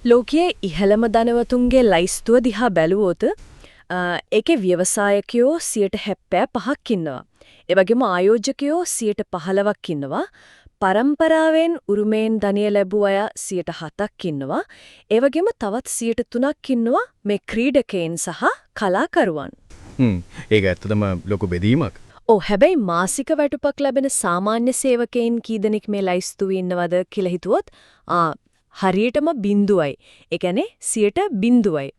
ලෝකයේ ඉහළම ධනවතුන්ගේ ලයිස්තුව දිහා බැලුවොත් ඒකේ ව්‍යවසායකයෝ 75ක් ඉන්නවා. ඒ වගේම ආයෝජකයෝ 15ක් ඉන්නවා. පරම්පරාවෙන් උරුමයෙන් ධනිය ලැබුව අය 7ක් ඉන්නවා. ඒ වගේම තවත් 3ක් ඉන්නවා මේ ක්‍රීඩකයන් සහ කලාකරුවන්. ඒක ඇත්තටම ලොකු බෙදීමක්. හැබැයි මාසික වැටුපක් ලැබෙන සාමාන්‍ය සේවකයන් කී දෙනෙක් මේ ලයිස්තුවේ ඉන්නවද කියලා හිතුවොත් හරියටම 0යි. ඒ කියන්නේ 0.0යි.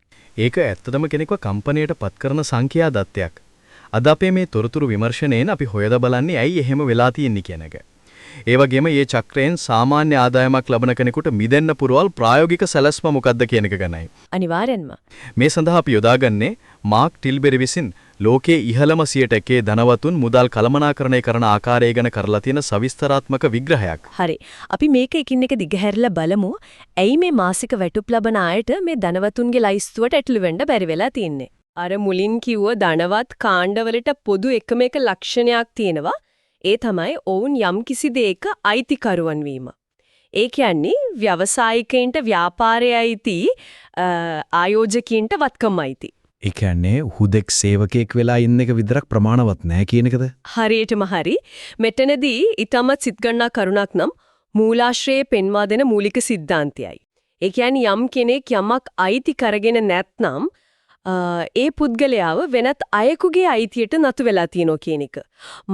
ඒක ඇත්තටම කෙනෙක්ව කම්පැනියට පත් කරන සංඛ්‍යා දත්තයක්. අද අපේ මේ තොරතුරු විමර්ශනයෙන් අපි හොයලා බලන්නේ ඇයි එහෙම වෙලා තියෙන්නේ කියන එක. ඒ වගේම මේ චක්‍රයෙන් සාමාන්‍ය ආදායමක් ලබන කෙනෙකුට මිදෙන්න පුරවල් ප්‍රායෝගික සැලැස්ම මොකක්ද කියන එක ගැනයි. අනිවාර්යෙන්ම. මේ සඳහා අපි යොදාගන්නේ මාක් ටිල්බෙරි විසින් ලෝකයේ ඉහළම 100%කේ ධනවතුන් මුදල් කළමනාකරණය කරන ආකාරය ගැන කරලා තියෙන සවිස්තරාත්මක විග්‍රහයක්. හරි. අපි මේක එකින් එක දිගහැරලා බලමු. ඇයි මේ මාසික වැටුප් ලබන අයට මේ ධනවතුන්ගේ ලයිස්තුවට ඇතුළු වෙන්න බැරි වෙලා තියෙන්නේ? අර මුලින් කිව්ව ධනවත් කාණ්ඩවලට පොදු එකම එක ලක්ෂණයක් තියෙනවා. ඒ තමයි ඔවුන් යම් කිසි දෙයක අයිතිකරුවන් වීම. ඒ කියන්නේ ව්‍යවසායිකයින්ට ව්‍යාපාරයේ අයිති ආයෝජකයින්ට වත්කම් අයිති. ඒ කියන්නේ හුදෙක් සේවකයෙක් වෙලා ඉන්න එක විතරක් ප්‍රමාණවත් නෑ කියන එකද? හරියටම හරි. මෙතනදී ඊටමත් සිත්ගන්නා කරුණක් නම් මූලාශ්‍රයේ පෙන්වා දෙන මූලික સિદ્ધාන්තයයි. ඒ කියන්නේ යම් කෙනෙක් යමක් අයිති කරගෙන නැත්නම් ඒ පුද්ගලයාව වෙනත් අයෙකුගේ අයිතියට නතු වෙලා තියෙනවා කියන එක.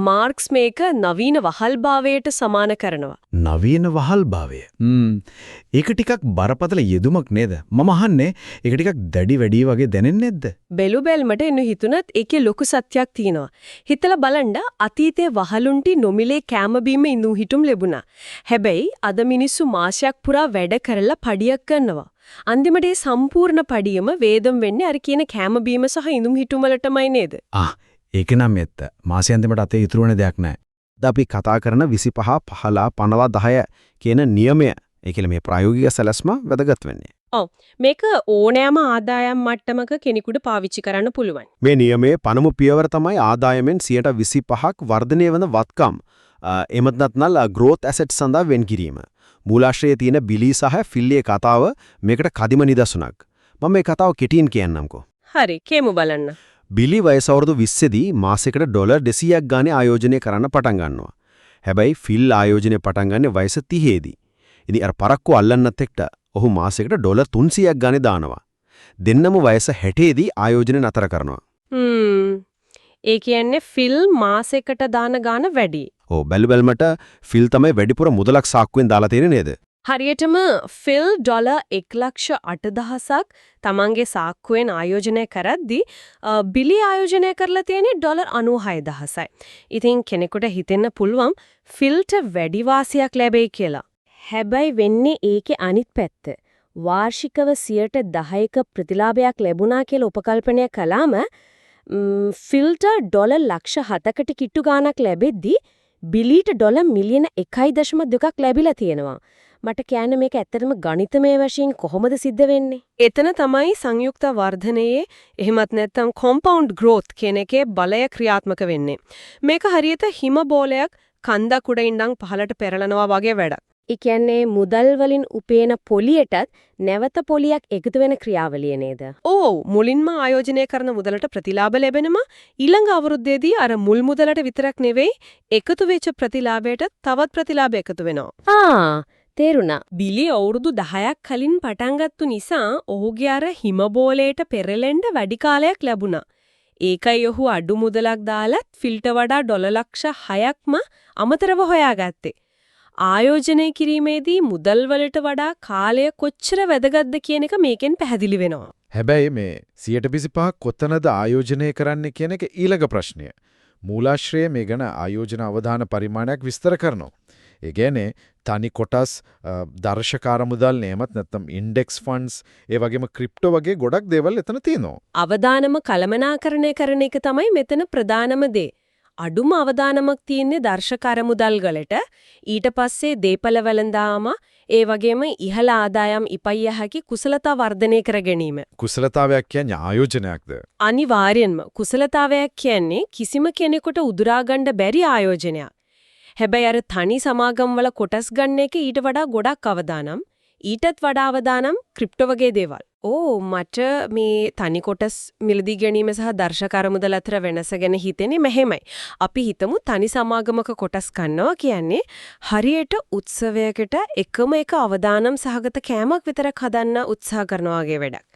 මාර්ක්ස් මේක නවීන වහල්භාවයට සමාන කරනවා. නවීන වහල්භාවය. ඒක ටිකක් බරපතල යෙදුමක් නේද? මම අහන්නේ ඒක ටිකක් දැඩි වැඩි වගේ දැනෙන්නේ නැද්ද? බැලු බැලමට එනු හිතුණත් ඒකේ ලොකු සත්‍යක් තියෙනවා. හිතලා බලන්න අතීතයේ වහලුන්ටි නොමිලේ කැම බීම ඉඳු හිටුම් ලැබුණා. හැබැයි අද මිනිස්සු මාසයක් පුරා වැඩ කරලා පඩියක් ගන්නවා. අන්තිමට ඒ සම්පූර්ණ පඩියම වේදම් වෙන්නේ අර කියන කැම බීම සහ ඉඳුම් හිටුම් වලටමයි නේද? ඒක නම් ඇත්ත. මාසෙ අන්තිමට අතේ ඉතුරු වෙන දෙයක් නැහැ. අපි කතා කරන 25 15 50 10 කියන නියමය. ඒ කියන්නේ මේ ප්‍රායෝගික සැලැස්ම වැදගත් වෙන්නේ. මේක ඕනෑම ආදායම් මට්ටමක කෙනෙකුට පාවිච්චි කරන්න පුළුවන්. මේ නියමයේ පළමු පියවර තමයි ආදායමෙන් 25%ක් වර්ධනය වෙන වත්කම්. එමත් නැත්නම් growth assets සඳහා වෙන් කිරීම. මූලාශ්‍රයේ තියෙන බිලි සහ ෆිල්ලියේ කතාව මේකට කදිම නිදසුනක්. මම මේ කතාව කෙටියෙන් කියන්නම්කෝ. හරි, කියමු බලන්න. බිලි වයස අවුරුදු 20 දී මාසෙකට ඩොලර් 200ක් ගානේ ආයෝජනය කරන්න පටන් ගන්නවා. හැබැයි ෆිල් ආයෝජනය පටන් ගන්නේ වයස 30 දී. ඉතින් අර පරක්කු අල්ලන්නත් එක්ක ඔහු මාසෙකට ඩොලර් 300ක් ගානේ දානවා. දෙන්නම වයස 60 දී ආයෝජනය නතර කරනවා. ඒ කියන්නේ ෆිල් මාසෙකට දාන ගාන වැඩි. බැලුබැලමට ෆිල් තමයි වැඩිපුර මුදලක් සාක්කුවෙන් දාලා තියෙන්නේ නේද? හරියටම ෆිල් ඩොලර් 1,08,000ක් තමන්ගේ සාක්කුවෙන් ආයෝජනය කරද්දී බිලි ආයෝජනය කරලා තියෙන්නේ ඩොලර් 96,000යි. ඉතින් කෙනෙකුට හිතෙන්න පුළුවන් ෆිල්ට වැඩි වාසියක් ලැබෙයි කියලා. හැබැයි වෙන්නේ ඒකේ අනිත් පැත්ත. වාර්ෂිකව 10% ප්‍රතිලාභයක් ලැබුණා කියලා උපකල්පනය කළාම ෆිල්ට ඩොලර් ලක්ෂ 7කට කිට්ටු ගාණක් ලැබෙද්දී බිලිට ඩොලර් මිලියන 1.2ක් ලැබිලා තියෙනවා. මට කියන්න මේක ඇත්තටම ගණිතමය වශයෙන් කොහොමද සිද්ධ වෙන්නේ? එතන තමයි සංයුක්ත වර්ධනයේ එහෙමත් නැත්නම් compound growth කියන එකේ බලය ක්‍රියාත්මක වෙන්නේ. මේක හරියට හිම බෝලයක් කන්දක් උඩ ඉඳන් පහළට පෙරලනවා වගේ වැඩක්. ඒ කියන්නේ මුදල් වලින් උපේන පොලියටත් නැවත පොලියක් එකතු වෙන ක්‍රියාවලිය නේද? මුලින්ම ආයෝජනය කරන මුදලට ප්‍රතිලාභ ලැබෙනම ඊළඟ අවුරුද්දේදී අර මුල් මුදලට විතරක් නෙවෙයි එකතු වෙච්ච ප්‍රතිලාභයට තවත් ප්‍රතිලාභ එකතු වෙනවා. තේරුණා. බිලි අවුරුදු 10ක් කලින් පටන් ගත්තු නිසා ඔහුගේ අර හිම බෝලයට පෙරලෙන්න වැඩි කාලයක් ලැබුණා. ඒකයි ඔහු අඩු මුදලක් දාලත් ෆිල්ට වඩා ඩොලර් ලක්ෂ 6ක්ම අමතරව හොයාගත්තේ. ආයෝජනය කිරීමේදී මුදල් වලට වඩා කාලය කොච්චර වැදගත්ද කියන එක මේකෙන් පැහැදිලි වෙනවා. හැබැයි මේ 125 කොතනද ආයෝජනය කරන්නේ කියන එක ඊළඟ ප්‍රශ්නය. මූලාශ්‍රයේ මේ ගැන ආයෝජන අවධාන පරිමාණයක් විස්තර කරනවා. ඒ කියන්නේ තනි කොටස් දර්ශකාර මුදල් නේමත් නැත්නම් ඉන්ඩෙක්ස් ෆන්ඩ්ස් ඒ වගේම ක්‍රිප්ටෝ වගේ ගොඩක් දේවල් එතන තියෙනවා. අවදානම කළමනාකරණය කරන එක තමයි මෙතන ප්‍රධානම දේ. අඩුම අවදානමක් තියෙන්නේ දර්ශකාර මුදල් වලට. ඊට පස්සේ දීපල වළඳාම ඒ වගේම ඉහළ ආදායම් ඉපයිය හැකි කුසලතා වර්ධනය කර ගැනීම. කුසලතාවයක් කියන්නේ ආයෝජනයක්ද? අනිවාර්යෙන්ම කුසලතාවයක් කියන්නේ කිසිම කෙනෙකුට උදුරා ගන්න බැරි ආයෝජනයක්. හැබැයි අර තනි සමාගම් වල කොටස් ගන්න එක ඊට වඩා ගොඩක් අවදානම්. ඊටත් වඩා අවදානම් ක්‍රිප්ටෝ වගේ දේවල්. මට මේ තනි කොටස් මිලදී ගැනීම සහ දර්ශක අරමුදල අතර වෙනස ගැන හිතෙන්නේ මෙහෙමයි. අපි හිතමු තනි සමාගමක කොටස් ගන්නවා කියන්නේ හරියට උත්සවයකට එකම එක අවදානම් සහගත කෑමක් විතරක් හදන්න උත්සාහ කරනවා වගේ වැඩක්.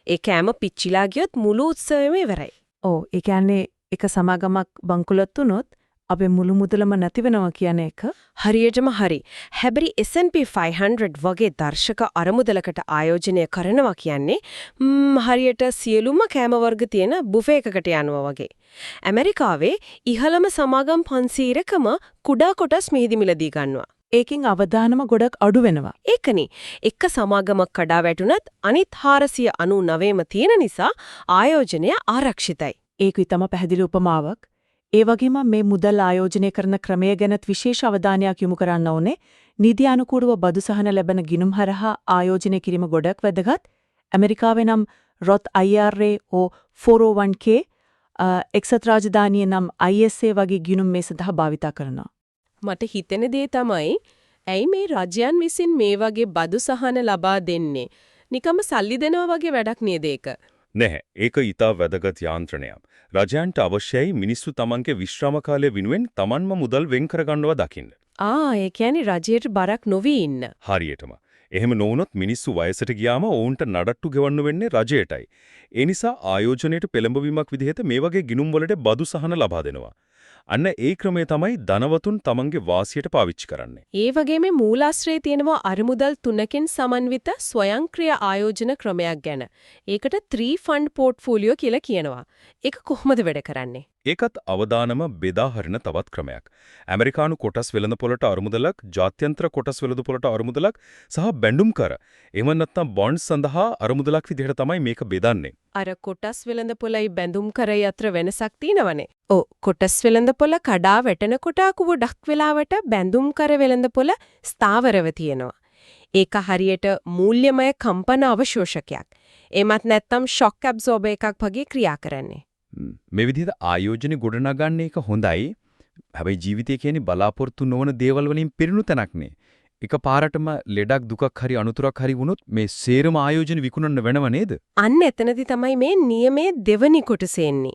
ඒ කෑම පිච්චිලා ගියොත් මුළු උත්සවෙම ඉවරයි. ඒ කියන්නේ එක සමාගමක් බංකුලොත් වුණොත් අපේ මුළු මුදලම නැති වෙනවා කියන එක හරියටම හරි. හැබැයි S&P 500 වගේ දර්ශක අරමුදලකට ආයෝජනය කරනවා කියන්නේ හරියට සියලුම කෑම වර්ග තියෙන බුෆේ එකකට යනවා වගේ. ඇමරිකාවේ ඉහළම සමාගම් 500කම කුඩා කොටස් මිහිදි මිලදී ගන්නවා. ඒකෙන් අවදානම ගොඩක් අඩු වෙනවා. ඒකනේ. එක සමාගමක් කඩා වැටුණත් අනිත් 499ම තියෙන නිසා ආයෝජනය ආරක්ෂිතයි. ඒක ඊටම පැහැදිලි උපමාවක්. ඒ වගේම මේ මුදල් ආයෝජනය කරන ක්‍රමය ගැනත් විශේෂ අවධානයක් යොමු කරන්න ඕනේ. නීති අනුකූලව බදු සහන ලැබෙන ගිණුම් හරහා ආයෝජනය කිරීම ගොඩක් වැදගත්. ඇමරිකාවේ නම් Roth IRA or 401k එක්සත් රාජධානියේ නම් ISA වගේ ගිණුම් මේ සඳහා භාවිතා කරනවා. මට හිතෙන දේ තමයි ඇයි මේ රජයන් විසින් මේ වගේ බදු සහන ලබා දෙන්නේ? නිකම්ම සල්ලි දෙනවා වගේ වැඩක් නේද ඒක? නැහැ. ඒක ඊටා වැදගත් යාන්ත්‍රණයක්. රජයන්ට අවශ්‍යයි මිනිස්සු තමන්ගේ විශ්‍රාම කාලය වෙනුවෙන් තමන්ම මුදල් වෙන් කරගන්නවා දකින්න. ඒ කියන්නේ රජයට බරක් නොවී ඉන්න. හරියටම. එහෙම නොවුනොත් මිනිස්සු වයසට ගියාම ඔවුන්ට නඩට්ටු ගෙවන්න වෙන්නේ රජයටයි. ඒ නිසා ආයෝජනයේට පෙළඹවීමක් විදිහට මේ වගේ ගිණුම් වලට බදු සහන ලබා දෙනවා. අන්න ඒ ක්‍රමය තමයි ධනවතුන් තමන්ගේ වාසියට පාවිච්චි කරන්නේ. ඒ වගේම මූලාශ්‍රයේ තියෙනවා අරමුදල් 3කින් සමන්විත ස්වයංක්‍රීය ආයෝජන ක්‍රමයක් ගැන. ඒකට 3 ෆන්ඩ් පෝර්ට්ෆෝලියෝ කියලා කියනවා. ඒක කොහොමද වැඩ කරන්නේ? ඒකත් අවදානම බෙදා හරින තවත් ක්‍රමයක්. ඇමරිකානු කොටස් වෙළඳපොළට අරමුදලක්, ජාත්‍යන්තර කොටස් වෙළඳපොළට අරමුදලක් සහ බැඳුම් කර. එහෙම නැත්නම් බොන්ඩ්ස් සඳහා අරමුදලක් විදිහට තමයි මේක බෙදන්නේ. අර කොටස් වෙළඳපොළයි බැඳුම් කරයි අතර වෙනසක් තියෙනවනේ. කොටස් වෙළඳපොළ කඩා වැටෙනකොට ගොඩක් වෙලාවට බැඳුම් කර වෙළඳපොළ ස්ථාවරව තියෙනවා. ඒක හරියට මූල්‍යමය කම්පන අවශෝෂකයක්. එමත් නැත්නම් ෂොක් ඇබ්සෝබර් එකක් වගේ ක්‍රියා කරන්නේ. මේ විදිහට ආයෝජන ගොඩනගන්න එක හොඳයි. හැබැයි ජීවිතය කියන්නේ බලාපොරොත්තු නොවන දේවල් වලින් පිරුණු තැනක් නේ. එකපාරටම ලෙඩක් දුකක් හරි අනුතුරක් හරි වුණොත් මේ සේරම ආයෝජන විකුණන්න වෙනව නේද? අන්න එතනදි තමයි මේ නියමයේ දෙවනි කොටස එන්නේ.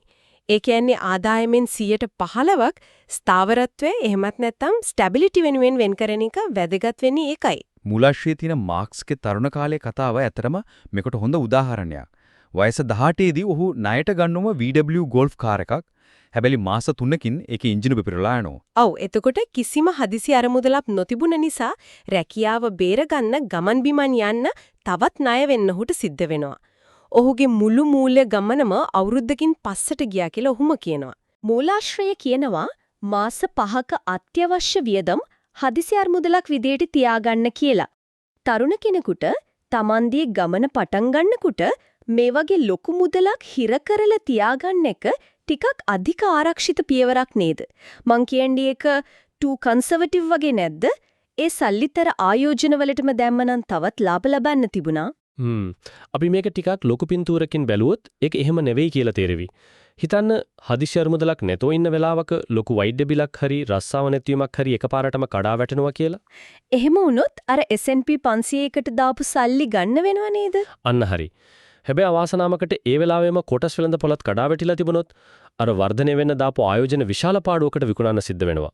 ඒ කියන්නේ ආදායමෙන් 15%ක් ස්ථාවරත්වය එහෙමත් නැත්නම් ස්ටැබිලිටි වෙනුවෙන් වෙන් කරන එක වැදගත් වෙන්නේ ඒකයි. මූලාශ්‍රයේ තියෙන මාක්ස්ගේ තරුණ කාලයේ කතාව ඇතරම මේකට හොඳ උදාහරණයක්. වයස 18 දී ඔහු ණයට ගන්නවම VW Golf කාර් එකක්. හැබැයි මාස 3කින් ඒකේ එන්ජින පිපිරලා යනවා. එතකොට කිසිම හදිසි අරමුදලක් නොතිබුණ නිසා රැකියාව බේරගන්න ගමන් බිමන් යන්න තවත් ණය වෙන්න උහුට සිද්ධ වෙනවා. ඔහුගේ මුළු මූල්‍ය ගමනම අවුරුද්දකින් පස්සට ගියා කියලා ඔහුම කියනවා. මූලාශ්‍රය කියනවා මාස 5ක අත්‍යවශ්‍ය වියදම් හදිසි අරමුදලක් විදියට තියාගන්න කියලා. තරුණ කෙනෙකුට Tamandi ගමන පටන් ගන්නකොට මේ වගේ ලොකු මුදලක් හිර කරලා තියාගන්න එක ටිකක් අධික ආරක්ෂිත පියවරක් නේද? මං කියන්නේ ඒක too conservative වගේ නැද්ද? ඒ සල්ලිතර ආයෝජන වලටම දැම්මනම් තවත් ලාභ ලබන්න තිබුණා. අපි මේක ටිකක් ලොකු පින්තූරකින් බැලුවොත් ඒක එහෙම නෙවෙයි කියලා තේරෙවි. හිතන්න හදිසි අරමුදලක් නැතෝ ඉන්න වෙලාවක ලොකු වෛද්‍ය බිලක් හරි රස්සාව නැතිවීමක් හරි එකපාරටම කඩා වැටෙනවා කියලා. එහෙම වුණොත් අර S&P 500කට දාපු සල්ලි ගන්න වෙනව නේද? අන්න හරි. හැබැයි අවාසනාවකට ඒ වෙලාවෙම කොටස් වෙළඳ පොළත් කඩා වැටිලා තිබුණොත් අර වර්ධනය වෙන්න දාපු ආයෝජන විශාල පාඩුවකට විකුණන්න සිද්ධ වෙනවා.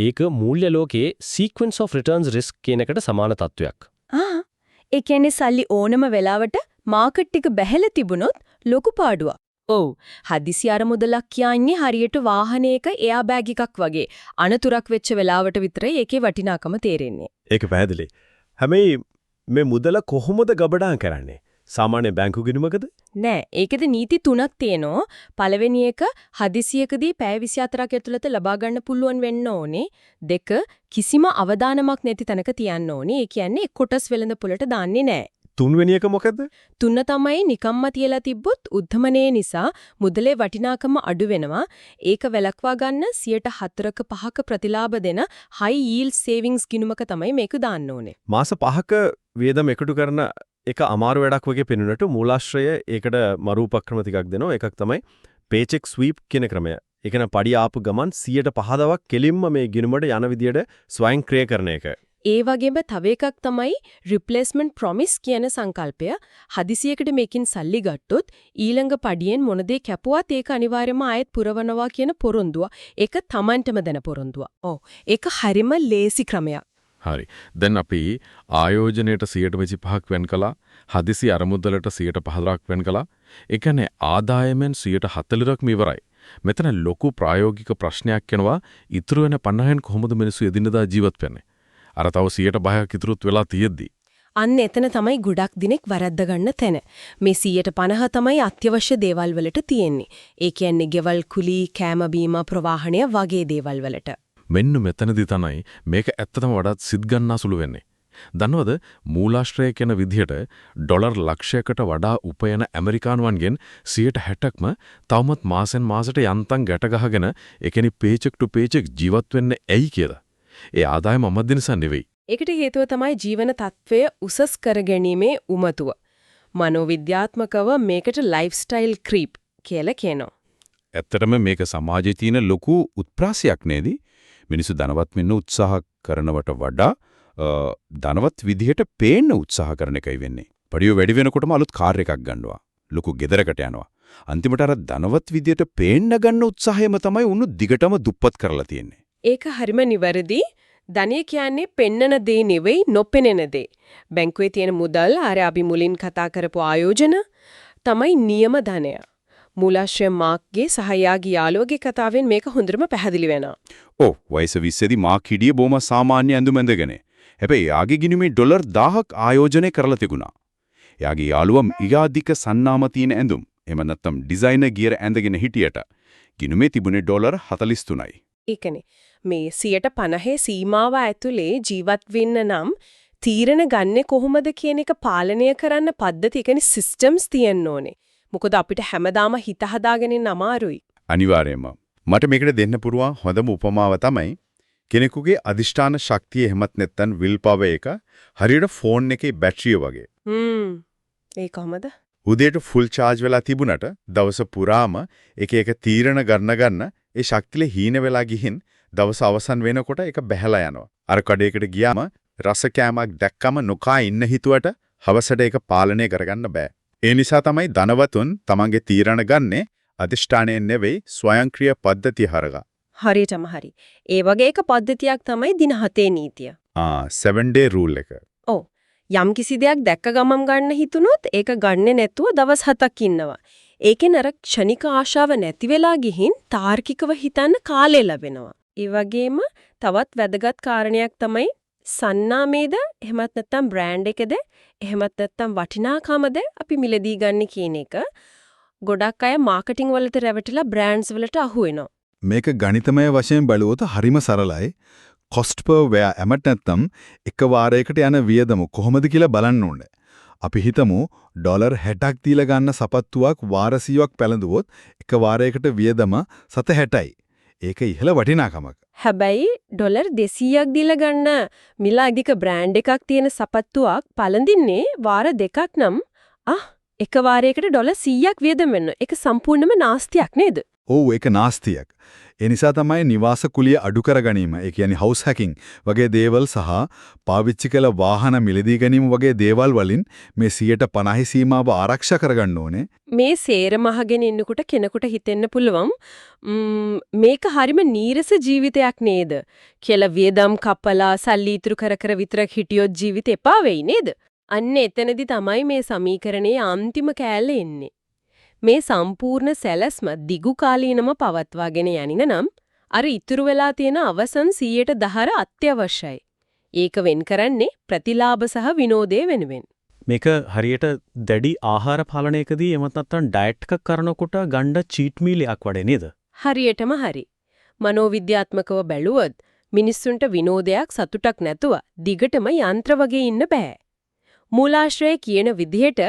ඒක මූල්‍ය ලෝකයේ sequence of returns risk කියන එකට සමාන තත්වයක්. ඒ කියන්නේ සල්ලි ඕනම වෙලාවට මාකට් එක බැහැලා තිබුණොත් ලොකු පාඩුවක්. හදිසි අරමුදලක් කියන්නේ හරියට වාහනයක එයා බෑග් එකක් වගේ. අනතුරක් වෙච්ච වෙලාවට විතරයි ඒකේ වටිනාකම තේරෙන්නේ. ඒක පැහැදිලි. හැබැයි මේ මුදල කොහොමද ගබඩා කරන්නේ? සාමාන්‍ය බැංකු ගිණුමකද? නෑ, ඒකෙද නීති 3ක් තියෙනවා. පළවෙනි එක හදිසියකදී පැය 24ක් ඇතුළත ලබා ගන්න පුළුවන් වෙන්න ඕනේ. 2 කිසිම අවදානමක් නැති තැනක තියන්න ඕනේ. ඒ කියන්නේ කොටස් වෙළඳ පොළට දාන්නේ නෑ. තුන්වෙනි එක මොකද? 3 තමයි නිකම්ම තියලා තිබ්බොත් උද්ධමනයේ නිසා මුදලේ වටිනාකම අඩු වෙනවා. ඒක වැළක්වා ගන්න 4%ක 5ක ප්‍රතිලාභ දෙන high yield savings ගිණුමක තමයි මේක දාන්න ඕනේ. මාස 5ක වියදම් එකතු කරන එක අමාරු වැඩක් වගේ පෙනුනට මූලාශ්‍රය ඒකට මරු උපක්‍රම ටිකක් දෙනවා. එකක් තමයි paycheck sweep කියන ක්‍රමය. ඒක න පඩි ආපු ගමන් 100%ක් කෙලින්ම මේ ගිණුමට යන විදියට ස්වයංක්‍රීය කරන එක. ඒ වගේම තව එකක් තමයි රිප්ලේස්මන්ට් ප්‍රොමිස් කියන සංකල්පය. හදිසියකට මේකින් සල්ලි ගත්තොත් ඊළඟ පඩියෙන් මොන දේ කැපුවත් ඒක අනිවාර්යයෙන්ම ආයෙත් පුරවනවා කියන පොරොන්දුව. ඒක Tamanටම දෙන පොරොන්දුව. ඔව්. ඒක හරිම ලේසි ක්‍රමයක්. හරි. දැන් අපි ආයෝජනයට 125ක් වෙන් කළා. හදිසි අරමුදලට 115ක් වෙන් කළා. ඒ කියන්නේ ආදායමෙන් 140ක් ඉවරයි. මෙතන ලොකු ප්‍රායෝගික ප්‍රශ්නයක් වෙනවා. ඉතුරු වෙන 50න් කොහොමද මිනිස්සු එදිනදා ජීවත් වෙන්නේ? අර තව 105ක් ඉතුරුත් වෙලා තියෙද්දි. අන්න එතන තමයි ගොඩක් දිනෙක වරද්ද ගන්න තැන. මේ 150 තමයි අත්‍යවශ්‍ය දේවල් වලට තියෙන්නේ. ඒ කියන්නේ ගෙවල් කුලී, කෑම බීම, ප්‍රවාහනය වගේ දේවල් වලට. මෙන්න මෙතනදී තමයි මේක ඇත්තටම වඩාත් සිත් ගන්නාසුළු වෙන්නේ. දන්නවද මූලාශ්‍රය කියන විදිහට ඩොලර් ලක්ෂයකට වඩා උපයන ඇමරිකානුවන්ගෙන් 60%ක්ම තවමත් මාසෙන් මාසට යන්තම් ගැට ගහගෙන ඒ කියන්නේ පේචෙක් ටු පේචෙක් ජීවත් වෙන්නේ ඇයි කියලා. ඒ ආදායම අමද්ද නිසා නෙවෙයි. ඒකට හේතුව තමයි ජීවන තත්ත්වය උසස් කරගැනීමේ උමතුව. මනෝවිද්‍යාත්මකව මේකට ලයිෆ්ස්ටයිල් ක්‍රීප් කියලා කියනවා. ඇත්තටම මේක සමාජයේ තියෙන ලොකු උත්ප්‍රාසයක් නේද? මිනිස්සු ධනවත් වෙන්න උත්සාහ කරනවට වඩා ධනවත් විදිහට පේන්න උත්සාහ කරන එකයි වෙන්නේ. පඩිය වැඩි වෙනකොටම අලුත් කාර් එකක් ගන්නවා. ලොකු ගෙදරකට යනවා. අන්තිමට අර ධනවත් විදිහට පේන්න ගන්න උත්සාහයම තමයි උණු දිගටම දුප්පත් කරලා තියෙන්නේ. ඒක හරිම නිවැරදි. ධනිය කියන්නේ පෙන්නන දේ නෙවෙයි නොපෙනෙන දේ. බැංකුවේ තියෙන මුදල් අර අපි මුලින් කතා කරපු ආයෝජන තමයි නියම ධනය. මූලාශ්‍රය මාක්ගේ සහයාගී යාළුවගේ කතාවෙන් මේක හොඳටම පැහැදිලි වෙනවා. ඔව් වයස 20 දී මාක් හිටියේ බොහොම සාමාන්‍ය ඇඳුම් ඇඳගෙන. හැබැයි එයාගේ ගිණුමේ ඩොලර් 1000ක් ආයෝජනය කරලා තිබුණා. එයාගේ යාළුවා ඊගාධික සන්නාම තියෙන ඇඳුම් එහෙම නැත්නම් ඩිසයිනර් ගියර ඇඳගෙන හිටියට ගිණුමේ තිබුණේ ඩොලර් 43යි. ඒකනේ මේ 150 සීමාව ඇතුලේ ජීවත් වෙන්න නම් තීරණ ගන්නෙ කොහොමද කියන එක පාලනය කරන්න පද්ධති කියන්නේ සිස්ටම්ස් තියෙන්න ඕනේ. මොකද අපිට හැමදාම හිත හදාගෙන ඉන්න අමාරුයි. අනිවාර්යයෙන්ම. මට මේකට දෙන්න පුරුවන් හොඳම උපමාව තමයි කෙනෙකුගේ අදිෂ්ඨාන ශක්තිය එහෙමත් නැත්නම් විල් පවර් එක හරියට ෆෝන් එකේ බැටරිය වගේ. ඒ කොහමද? උදේට ෆුල් charge වෙලා තිබුණට දවස පුරාම එක එක තීරණ ගන්න ඒ ශක්තිය හීන වෙලා ගිහින් දවස අවසන් වෙනකොට ඒක බැහැලා යනවා. අර කඩේකට ගියාම රස කෑමක් දැක්කම නොකා ඉන්න හිතුවට හවසට ඒක පාලනය කරගන්න බෑ. ඒ නිසා තමයි ධනවතුන් තමන්ගේ තීරණ ගන්නේ අදිෂ්ඨානයෙන් නෙවෙයි ස්වයංක්‍රීය පද්ධතිය හරහා. හරියටම හරි. ඒ වගේ එක පද්ධතියක් තමයි දින 7 නීතිය. 7 day rule එක. ඔව්. යම් කිසි දෙයක් දැක්ක ගමම් ගන්න හිතුනොත් ඒක ගන්නෙ නැතුව දවස් 7ක් ඉන්නවා. ඒකෙන් අර ක්ෂණික ආශාව නැති වෙලා ගිහින් තාර්කිකව හිතන්න කාලය ලැබෙනවා. ඒ වගේම තවත් වැදගත් කාරණයක් තමයි සන්නාමේද එහෙමත් නැත්නම් බ්‍රෑන්ඩ් එකද එහෙමත් නැත්නම් වටිනාකමද අපි මිලදී ගන්න කියන එක. ගොඩක් අය මාකටිං වලට රැවටිලා බ්‍රෑන්ඩ්ස් වලට අහු වෙනවා. මේක ගණිතමය වශයෙන් බලුවොත් හරිම සරලයි. cost per wear එමත් නැත්නම් එක වාරයකට යන වියදම කොහොමද කියලා බලන්න ඕනේ. අපි හිතමු ඩොලර් 60ක් දීලා ගන්න සපත්තුවක් වාර 100ක් පැලඳුවොත් එක වාරයකට වියදම 760යි. ඒක ඉහළ වටිනාකමක්. හැබැයි ඩොලර් 200ක් දීලා ගන්න මිල අධික බ්‍රෑන්ඩ් එකක් තියෙන සපත්තුවක් පළඳින්නේ වාර දෙකක් නම් එක වාරයකට ඩොලර් 100ක් වියදම් වෙන්න. ඒක සම්පූර්ණයෙන්ම නාස්තියක් නේද? ඔව් ඒක නාස්තියක්. ඒ නිසා තමයි නිවාස කුලිය අඩු කර ගැනීම, ඒ කියන්නේ house hacking වගේ දේවල් සහ පාවිච්චි කළ වාහන මිලදී ගැනීම වගේ දේවල් වලින් මේ 150 සීමාව ආරක්ෂා කරගන්න ඕනේ. මේ සේරම අහගෙන ඉන්නකොට කෙනෙකුට හිතෙන්න පුළුවන් මේක හරිම නීරස ජීවිතයක් නේද කියලා. වියදම් කපලා සල්ලි ඉතුරු කර කර විතරක් හිටියොත් ජීවිතේ එපා වෙයි නේද? අන්න එතනදි තමයි මේ සමීකරණයේ අන්තිම කෑල්ල එන්නේ. මේ සම්පූර්ණ සැලැස්ම දිගු කාලීනම පවත්වාගෙන යනින නම් අර ඉතුරු වෙලා තියෙන අවසන් 10% අත්‍යවශ්‍යයි. ඒක වෙන් කරන්නේ ප්‍රතිලාභ සහ විනෝදයේ වෙනුවෙන්. මේක හරියට දැඩි ආහාර පාලනයකදී එමත් නැත්නම් ඩයට් එකක් කරනකොට ගන්න චීට් මීල් එකක් වඩේ නේද? හරියටම හරි. මනෝවිද්‍යාත්මකව බැලුවොත් මිනිස්සුන්ට විනෝදයක් සතුටක් නැතුව දිගටම යන්ත්‍ර වගේ ඉන්න බෑ. මූලාශ්‍රය කියන විදිහට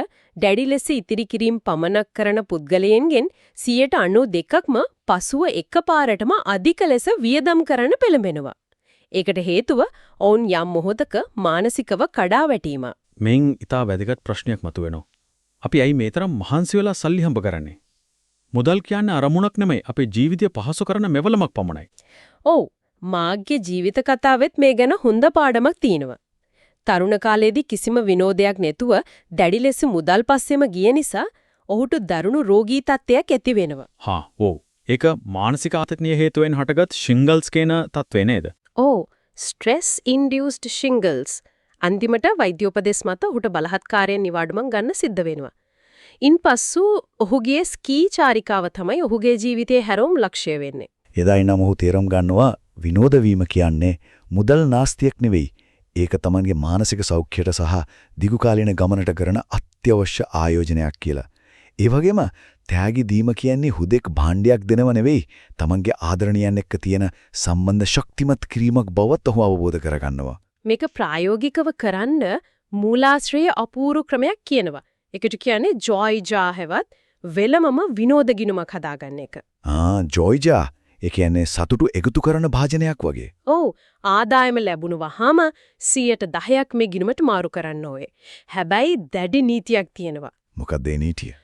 දැඩි ලෙස ඉතිරි කිරීම පමනක් කරන පුද්ගලයන්ගෙන් 92%ක්ම පසුව එකපාරටම අධික ලෙස වියදම් කරන්න පෙළඹෙනවා. ඒකට හේතුව ඔවුන් යම් මොහොතක මානසිකව කඩා වැටීම. මෙන් ඊට වැදගත් ප්‍රශ්නයක් මතුවෙනවා. අපි ඇයි මේ තරම් මහන්සි වෙලා සල්ලි හම්බ කරන්නේ? මුදල් කියන්නේ අරමුණක් නෙමෙයි, අපේ ජීවිතය පහසු කරන මෙවලමක් පමණයි. ඔව්, මාගේ ජීවිත කතාවෙත් මේ ගැන හොඳ පාඩමක් තියෙනවා. තරුණ කාලේදී කිසිම විනෝදයක් නැතුව දැඩි ලෙස මුදල් පස්සෙම ගිය නිසා ඔහුට දරුණු රෝගී තත්ත්වයක් ඇති වෙනවා. හා ඔව්. ඒක මානසික ආතතිය හේතුවෙන් හටගත් shingles කියන තත්ත්වේ නේද? ඔව් stress induced shingles. අන්තිමට වෛද්‍ය උපදෙස් මත ඔහුට බලහත්කාරයෙන් නිවාඩුමක් ගන්න සිද්ධ වෙනවා. ඉන්පසු ඔහුගේ ස්කී චාරිකාව තමයි ඔහුගේ ජීවිතයේ හැරවුම් ලක්ෂ්‍ය වෙන්නේ. එදා ඉඳන් ඔහු තීරම් ගන්නවා විනෝද වීම කියන්නේ මුදල් නාස්තියක් නෙවෙයි. ඒක තමන්ගේ මානසික සෞඛ්‍යයට සහ දිගුකාලීන ගමනට කරන අත්‍යවශ්‍ය ආයෝජනයක් කියලා. ඒ වගේම ත්‍යාගී දීම කියන්නේ හුදෙක් භාණ්ඩයක් දෙනව නෙවෙයි. තමන්ගේ ආදරණීයන් එක්ක තියෙන සම්බන්ධ ශක්තිමත් කිරීමක් බවත් ඔහු අවබෝධ කරගන්නවා. මේක ප්‍රායෝගිකව කරන්න මූලාශ්‍රයේ අපූර්ව ක්‍රමයක් කියනවා. ඒකට කියන්නේ ජොයිජා හැවත් වෙලමම විනෝද ගිණුමක් හදාගන්න එක. ජොයිජා. ඒ කියන්නේ සතුටු එකතු කරන භාජනයක් වගේ. ඔව් ආදායම ලැබුණු වහම 10% මේ ගිණුමට මාරු කරන්න ඕනේ. හැබැයි දැඩි නීතියක් තියෙනවා. මොකක්ද ඒ නීතිය?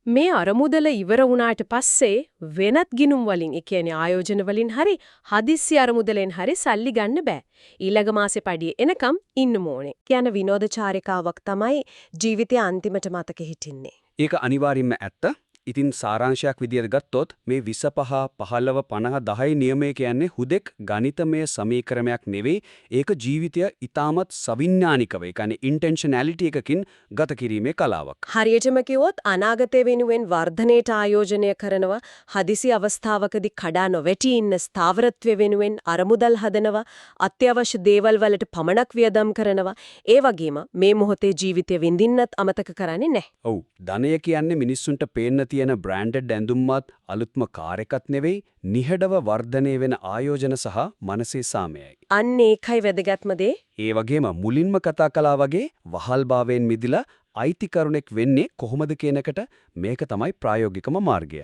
මේ අරමුදල ඉවර වුණාට පස්සේ වෙනත් ගිණුම් වලින් ඒ කියන්නේ ආයෝජන වලින් හරි හදිස්සි අරමුදලෙන් හරි සල්ලි ගන්න බෑ. ඊළඟ මාසේ පඩිය එනකම් ඉන්න ඕනේ. කියන විනෝදචාරිකාවක් තමයි ජීවිතයේ අන්තිමට මතක හිටින්නේ. ඒක අනිවාර්යයෙන්ම ඇත්ත. ඉතින් සාරාංශයක් විදියට ගත්තොත් මේ 25 15 50 10 නියමය කියන්නේ හුදෙක් ගණිතමය සමීකරණයක් නෙවෙයි. ඒක ජීවිතය ඊටමත් සවිඥානිකව ඒ කියන්නේ ඉන්ටෙන්ෂනැලිටි එකකින් ගත කිරීමේ කලාවක්. හරියටම කිව්වොත් අනාගතය වෙනුවෙන් වර්ධනයට ආයෝජනය කරනවා, හදිසි අවස්ථාවකදී කඩා නොවැටි ඉන්න ස්ථාවරත්වය වෙනුවෙන් අරමුදල් හදනවා, අත්‍යවශ්‍ය දේවල් වලට පමණක් වියදම් කරනවා. ඒ වගේම මේ මොහොතේ ජීවිතය විඳින්නත් අමතක කරන්නේ නැහැ. ඔව්. ධනය කියන්නේ මිනිස්සුන්ට පේන්න තියෙන බ්‍රෑන්ඩඩ් ඇඳුම්වත් අලුත්ම කාර් එකක් නෙවෙයි, නිහඬව වර්ධනය වෙන ආයෝජන සහ මනසේ සාමයයි. අන්න ඒකයි වැදගත්ම දේ. ඒ වගේම මුලින්ම කතා කළා වගේ වහල්භාවයෙන් මිදිලා අයිතිකරුණෙක් වෙන්නේ කොහොමද කියන එකට මේක තමයි ප්‍රායෝගිකම මාර්ගය.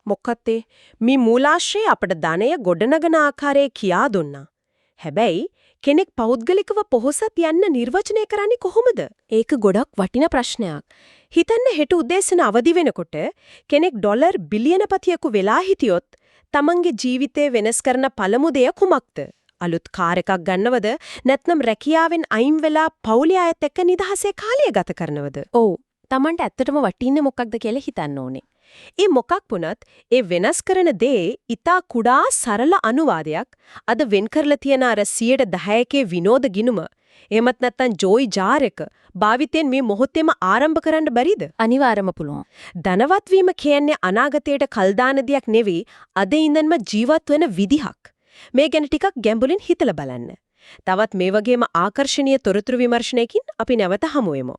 මොකක්ද මේ මූලාශ්‍රය අපට ධනය ගොඩනගන ආකාරය කියා දුන්නා. හැබැයි කෙනෙක් පෞද්ගලිකව පොහොසත් යන්න නිර්වචනය කරන්නේ කොහොමද? ඒක ගොඩක් වටිනා ප්‍රශ්නයක්. හිතන්න හෙට උදේසන අවදි වෙනකොට කෙනෙක් ඩොලර් බිලියනපතියෙකු වෙලා හිටියොත් තමන්ගේ ජීවිතය වෙනස් කරන පළමු දෙය කුමක්ද? අලුත් කාර් එකක් ගන්නවද? නැත්නම් රැකියාවෙන් අයින් වෙලා පවුලේ අයත් එක්ක නිදහසේ කාලය ගත කරනවද? ඔව්. තමන්ට ඇත්තටම වටින්නේ මොකක්ද කියලා හිතන්න ඕනේ. ඒ මොකක් වුණත් ඒ වෙනස් කරන දේ ඊටා කුඩා සරල අනුවාදයක්. අද වෙන් කරලා තියෙන අර 10% විනෝද ගිණුම එහෙමත් නැත්නම් ජෝයි ජාර් එක භාවිතයෙන් මේ මොහොතේම ආරම්භ කරන්න බැරිද? අනිවාර්යම පුළුවන්. ධනවත් වීම කියන්නේ අනාගතයට කල් දාන දෙයක් නෙවෙයි, අද ඉඳන්ම ජීවත් වෙන විදිහක්. මේ ගැන ටිකක් ගැඹුරින් හිතලා බලන්න. තවත් මේ වගේම ආකර්ෂණීය තොරතුරු විමර්ශනයකින් අපි නැවත හමු වෙමු.